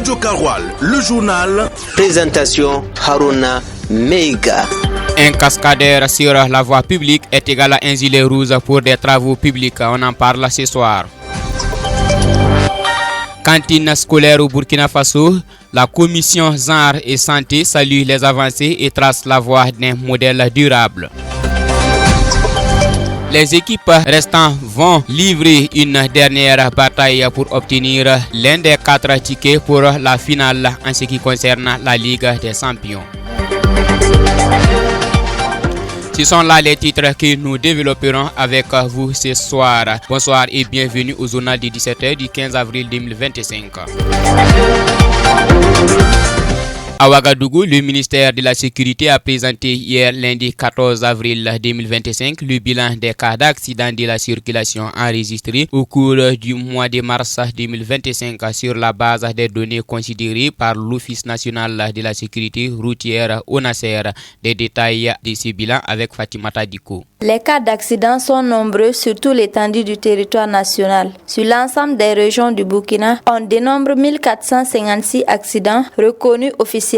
Radio Karoual, le journal. Présentation Haruna Meiga. Un cascadeur sur la voie publique est égal à un gilet rouge pour des travaux publics. On en parle ce soir. Cantine scolaire au Burkina Faso, la commission genre et santé salue les avancées et trace la voie d'un modèle durable. Les équipes restantes vont livrer une dernière bataille pour obtenir l'un des 4 tickets pour la finale en ce qui concerne la Ligue des Champions. Ce sont là les titres que nous développerons avec vous ce soir. Bonsoir et bienvenue au journal du 17h du 15 avril 2025. À Ouagadougou, le ministère de la Sécurité a présenté hier lundi 14 avril 2025 le bilan des cas d'accident de la circulation enregistrés au cours du mois de mars 2025 sur la base des données considérées par l'Office national de la sécurité routière ONASER. Des détails de ce bilan avec Fatimata Diko. Les cas d'accident sont nombreux sur toute l'étendue du territoire national. Sur l'ensemble des régions du Burkina, on dénombre 1456 accidents reconnus officiellement.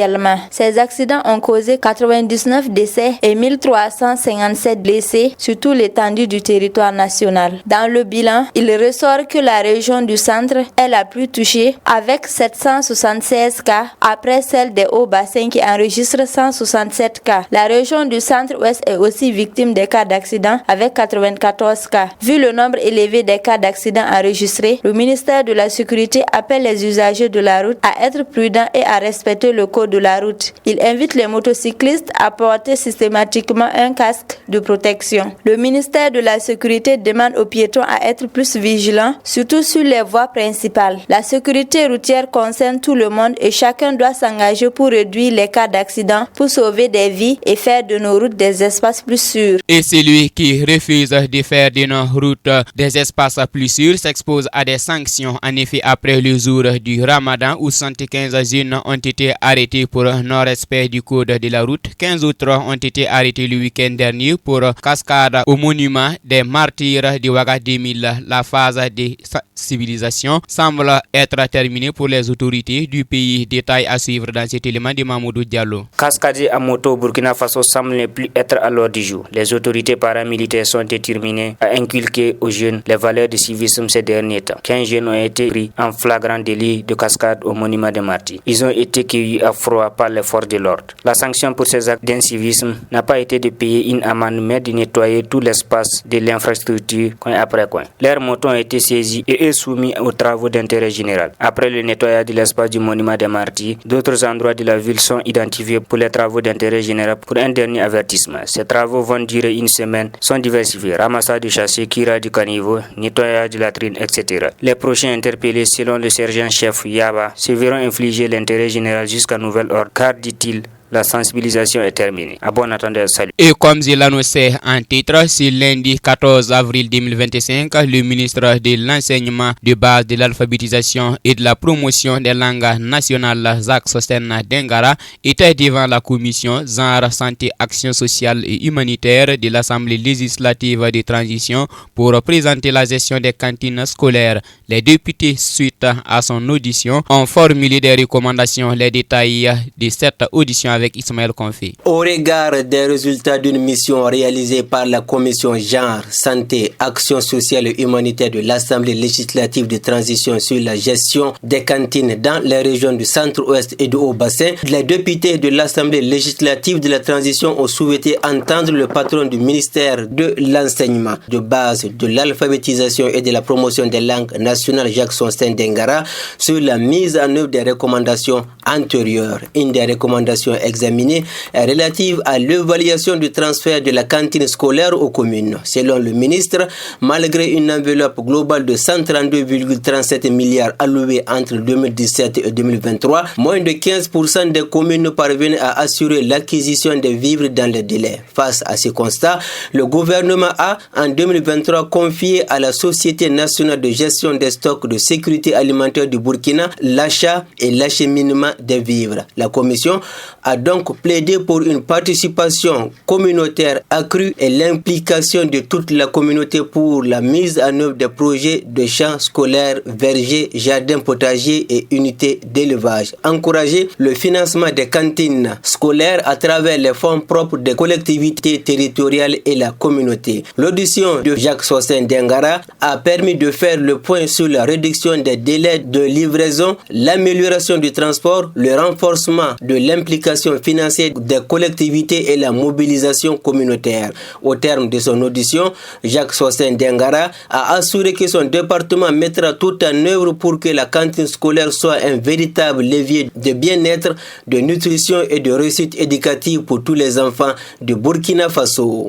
Ces accidents ont causé 99 décès et 1357 blessés sur toute l'étendue du territoire national. Dans le bilan, il ressort que la région du centre est la plus touchée avec 776 cas après celle des hauts-bassins qui enregistre 167 cas. La région du centre-ouest est aussi victime des cas d'accident avec 94 cas. Vu le nombre élevé des cas d'accident enregistrés, le ministère de la Sécurité appelle les usagers de la route à être prudents et à respecter le code de la route. Il invite les motocyclistes à porter systématiquement un casque de protection. Le ministère de la Sécurité demande aux piétons à être plus vigilants, surtout sur les voies principales. La sécurité routière concerne tout le monde et chacun doit s'engager pour réduire les cas d'accident, pour sauver des vies et faire de nos routes des espaces plus sûrs. Et celui qui refuse de faire de nos routes des espaces plus sûrs s'expose à des sanctions. En effet, après le jour du Ramadan où 115 jeunes ont été arrêtés pour non-respect du code de la route, 15 autres ont été arrêtés le week-end dernier pour cascade au monument des martyrs de Ouaga 2000. La phase de civilisation semble être terminée pour les autorités du pays. Détail à suivre dans cet élément de Mamoudou Diallo. Cascade à moto au Burkina Faso semble ne plus être à l'ordre du jour. Les autorités paramilitaires sont déterminées à inculquer aux jeunes les valeurs du civisme ces derniers temps. 15 jeunes ont été pris en flagrant délit de cascade au monument des martyrs. Ils ont été cueillis à froid par les forces de l'ordre. La sanction pour ces actes d'incivisme n'a pas été de payer une amende mais de nettoyer tout l'espace de l'infrastructure coin après coin. Leurs motos ont été saisis et soumis aux travaux d'intérêt général. Après le nettoyage de l'espace du monument des martyrs, d'autres endroits de la ville sont identifiés pour les travaux d'intérêt général pour un dernier avertissement. Ces travaux vont durer une semaine, sont diversifiés, ramassage du châssis, curage du caniveau, nettoyage de latrines, etc. Les prochains interpellés, selon le sergent-chef Yaba, se verront infliger l'intérêt général jusqu'à nouvel ordre, car, dit-il, la sensibilisation est terminée. À bon entendeur, salut. Et comme il l'annonçait en titre, ce lundi 14 avril 2025, le ministre de l'Enseignement de base, de l'alphabétisation et de la promotion des langues nationales, Jacques Sostène Dengara, était devant la commission Genre, Santé, Action sociale et humanitaire de l'Assemblée législative de transition pour présenter la gestion des cantines scolaires. Les députés, suite à son audition, ont formulé des recommandations. Les détails de cette audition avec Ismaël Konfi. Au regard des résultats d'une mission réalisée par la commission Genre, Santé, Action sociale et humanitaire de l'Assemblée législative de transition sur la gestion des cantines dans les régions du centre-ouest et du haut-bassin, les députés de l'Assemblée législative de la transition ont souhaité entendre le patron du ministère de l'Enseignement de base, de l'alphabétisation et de la promotion des langues nationales, Jacques Sostène Dengara, sur la mise en œuvre des recommandations antérieures. Une des recommandations examinée est relative à l'évaluation du transfert de la cantine scolaire aux communes. Selon le ministre, malgré une enveloppe globale de 132,37 milliards alloués entre 2017 et 2023, moins de 15% des communes parviennent à assurer l'acquisition des vivres dans les délais. Face à ce constat, le gouvernement a, en 2023, confié à la Société nationale de gestion des stocks de sécurité alimentaire du Burkina l'achat et l'acheminement des vivres. La commission a donc plaidé pour une participation communautaire accrue et l'implication de toute la communauté pour la mise en œuvre des projets de champs scolaires, vergers, jardins potagers et unités d'élevage. Encourager le financement des cantines scolaires à travers les fonds propres des collectivités territoriales et la communauté. L'audition de Jacques Sostin Dengara a permis de faire le point sur la réduction des délais de livraison, l'amélioration du transport, le renforcement de l'implication financière des collectivités et la mobilisation communautaire. Au terme de son audition, Jacques Sostin Dengara a assuré que son département mettra tout en œuvre pour que la cantine scolaire soit un véritable levier de bien-être, de nutrition et de réussite éducative pour tous les enfants de Burkina Faso.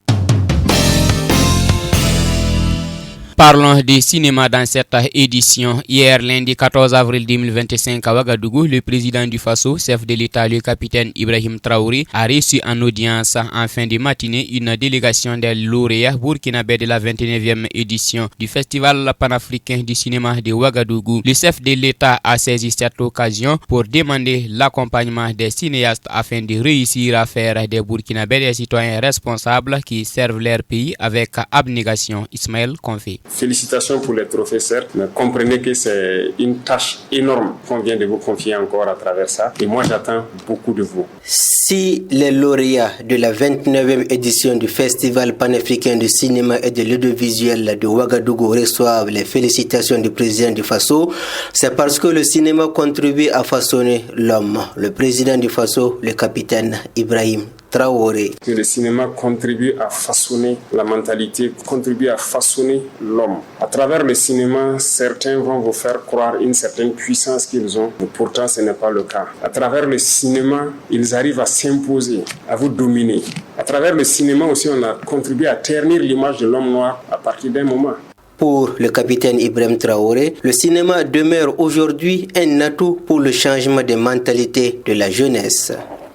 Parlons du cinéma dans cette édition. Hier, lundi 14 avril 2025 à Ouagadougou, le président du Faso, chef de l'État, le capitaine Ibrahim Traoré, a reçu en audience en fin de matinée une délégation des lauréats burkinabés de la 29e édition du Festival panafricain du cinéma de Ouagadougou. Le chef de l'État a saisi cette occasion pour demander l'accompagnement des cinéastes afin de réussir à faire des Burkinabés des citoyens responsables qui servent leur pays avec abnégation. Ismaël Konfé. Félicitations pour les trophées, certes, mais comprenez que c'est une tâche énorme qu'on vient de vous confier encore à travers ça. Et moi, j'attends beaucoup de vous. Si les lauréats de la 29e édition du Festival panafricain du cinéma et de l'audiovisuel de Ouagadougou reçoivent les félicitations du président du Faso, c'est parce que le cinéma contribue à façonner l'homme. Le président du Faso, le capitaine Ibrahim Traoré. Que le cinéma contribue à façonner la mentalité, contribue à façonner l'homme. À travers le cinéma, certains vont vous faire croire une certaine puissance qu'ils ont, mais pourtant ce n'est pas le cas. À travers le cinéma, ils arrivent à s'imposer, à vous dominer. À travers le cinéma aussi, on a contribué à ternir l'image de l'homme noir à partir d'un moment. Pour le capitaine Ibrahim Traoré, le cinéma demeure aujourd'hui un atout pour le changement des mentalités de la jeunesse.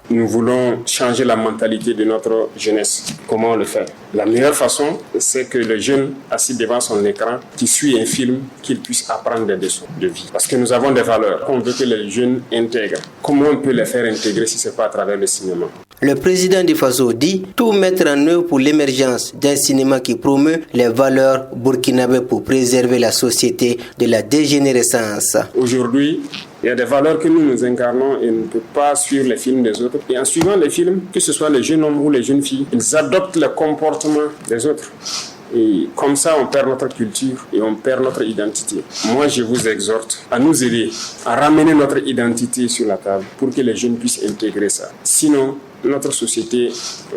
Nous voulons changer la mentalité de notre jeunesse. Comment on le fait? La meilleure façon, c'est que le jeune assis devant son écran, qui suit un film, qu'il puisse apprendre des leçons de vie. Parce que nous avons des valeurs qu'on veut que les jeunes intègrent. Comment on peut les faire intégrer si ce n'est pas à travers le cinéma? Le président du Faso dit tout mettre en œuvre pour l'émergence d'un cinéma qui promeut les valeurs burkinabées pour préserver la société de la dégénérescence. Aujourd'hui, il y a des valeurs que nous incarnons et on ne peut pas suivre les films des autres. Et en suivant les films, que ce soit les jeunes hommes ou les jeunes filles, ils adoptent le comportement des autres. Et comme ça, on perd notre culture et on perd notre identité. Moi, je vous exhorte à nous aider à ramener notre identité sur la table pour que les jeunes puissent intégrer ça. Sinon, notre société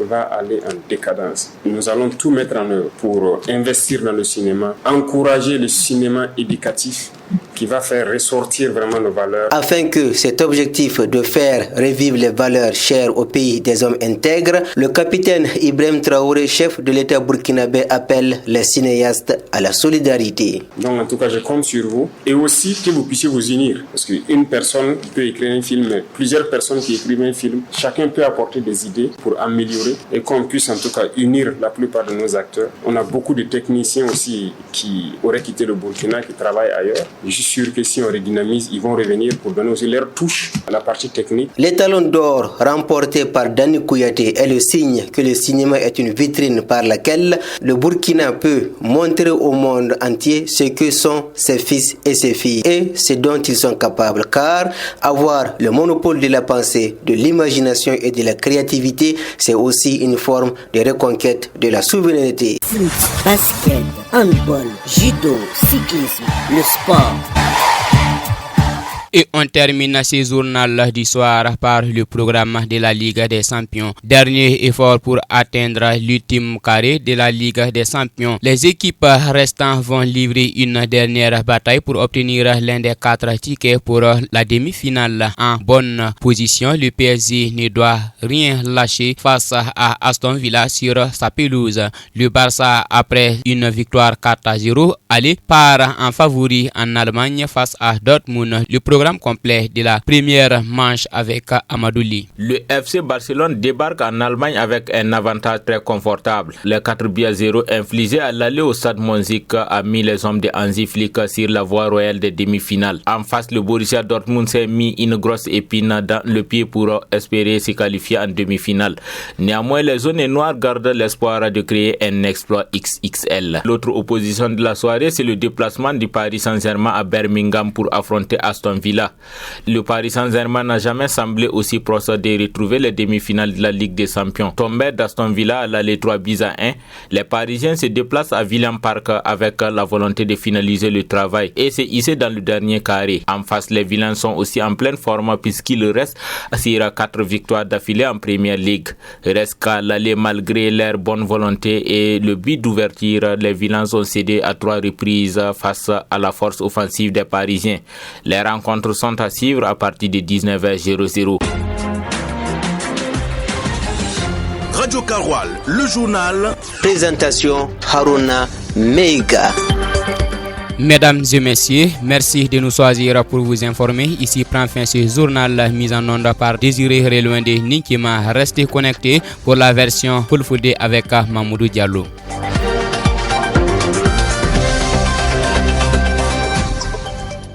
va aller en décadence. Nous allons tout mettre en œuvre pour investir dans le cinéma, encourager le cinéma éducatif qui va faire ressortir vraiment nos valeurs. Afin que cet objectif de faire revivre les valeurs chères au pays des hommes intègres, le capitaine Ibrahim Traoré, chef de l'État burkinabé, appelle les cinéastes à la solidarité. Donc en tout cas, je compte sur vous et aussi que vous puissiez vous unir. Parce qu'une personne peut écrire un film, mais plusieurs personnes qui écrivent un film, chacun peut apporter des idées pour améliorer et qu'on puisse en tout cas unir la plupart de nos acteurs. On a beaucoup de techniciens aussi qui auraient quitté le Burkina, qui travaillent ailleurs. Je suis sûr que si on redynamise, ils vont revenir pour donner aussi leur touche à la partie technique. L'étalon d'or remporté par Dani Kouyaté est le signe que le cinéma est une vitrine par laquelle le Burkina peut montrer au monde entier ce que sont ses fils et ses filles et ce dont ils sont capables. Car avoir le monopole de la pensée, de l'imagination et de la créativité, c'est aussi une forme de reconquête de la souveraineté. Foot, basket, handball, judo, cyclisme, le sport. Et on termine ce journal du soir par le programme de la Ligue des Champions. Dernier effort pour atteindre l'ultime carré de la Ligue des Champions. Les équipes restantes vont livrer une dernière bataille pour obtenir l'un des 4 tickets pour la demi-finale. En bonne position, le PSG ne doit rien lâcher face à Aston Villa sur sa pelouse. Le Barça, après une victoire 4-0, allait part en favori en Allemagne face à Dortmund. Le programme programme complet de la première manche avec Amadouli. Le FC Barcelone débarque en Allemagne avec un avantage très confortable. Les 4-0 infligés à l'aller au stade Monzik a mis les hommes de Hansi Flick sur la voie royale des demi-finales. En face, le Borussia Dortmund s'est mis une grosse épine dans le pied pour espérer se qualifier en demi-finale. Néanmoins, les zones noires gardent l'espoir de créer un exploit XXL. L'autre opposition de la soirée, c'est le déplacement du Paris Saint-Germain à Birmingham pour affronter Aston Villa. Le Paris Saint-Germain n'a jamais semblé aussi proche de retrouver les demi-finales de la Ligue des Champions. Tombé d'Aston Villa à l'aller 3-1, les Parisiens se déplacent à Villers Park avec la volonté de finaliser le travail et se hisser dans le dernier carré. En face, les Vilains sont aussi en pleine forme puisqu'il reste sur 4 victoires d'affilée en Premier League. Reste qu'à l'aller, malgré leur bonne volonté et le but d'ouverture, les Vilains ont cédé à 3 reprises face à la force offensive des Parisiens. Les rencontres sont à suivre à partir de 19h00. Radio Karoual, le journal. Présentation Haruna Meiga. Mesdames et messieurs, merci de nous choisir pour vous informer. Ici prend fin ce journal mis en onde par Désiré Relouende Ninkima. Restez connectés pour la version Fulfulde avec Mamoudou Diallo.